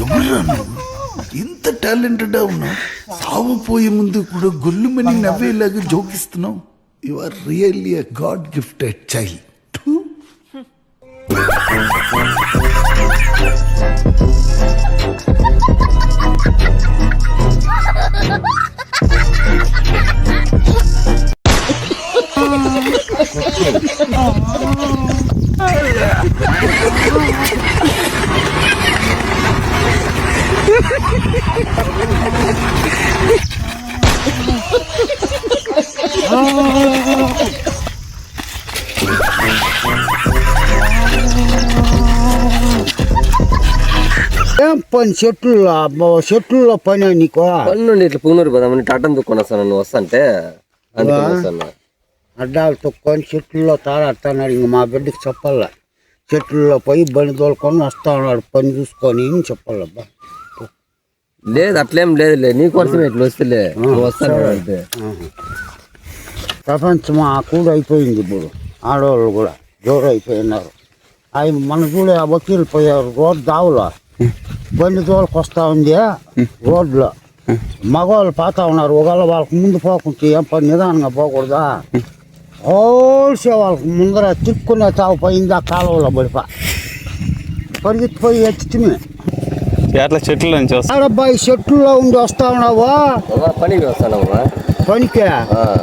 ఎవరురా నువ్వు? ఇంత టాలెంటెడ్ ఉన్నావు, సాగుపోయే ముందు కూడా గొల్లుమని నవ్వేలాగా జోకిస్తున్నావు. You are really a god gifted child. ఏం పని చెట్లలో పని నీకు పన్ను ఇట్లా పుంగనూరు పోదామని టాటం దుక్కొని వస్తాను, నువ్వు వస్తాంటే అందుకని వస్తాను. అడ్డాలు తొక్కొని చెట్లలో తారాడుతున్నాడు. ఇంక మా బిడ్డకి చెప్పాల, చెట్లలో పోయి బండి తోలుకొని వస్తా ఉన్నాడు పని చూసుకొని అని చెప్పాలబ్బా. లేదు అట్లేం లేదులే, నీ కోసం ఇట్లా వస్తేలే నువ్వు వస్తాను అంటే. ప్రపంచం కూడా అయిపోయింది ఇప్పుడు, ఆడవాళ్ళు కూడా జోరు అయిపోయినారు. అవి మన కూడా వకీలు పోయారు రోడ్డు దావులో బండి తోలుకు వస్తూ ఉంది రోడ్లో. మగవాళ్ళు పోతా ఉన్నారు, ఒకవేళ వాళ్ళకి ముందు పోకుంటే ఏం పని నిదానంగా పోకూడదా? హోల్సే వాళ్ళకి ముందర తిక్కునే తావు పోయింది ఆ కాలువలో పడిపా పరిగెత్తిపోయి ఎత్తుమే. ఎట్లా చెట్ల నుంచి వస్తా అబ్బాయి చెట్లలో ఉండి వస్తా ఉన్నావా? పనికి వస్తానమ్మా. పనికే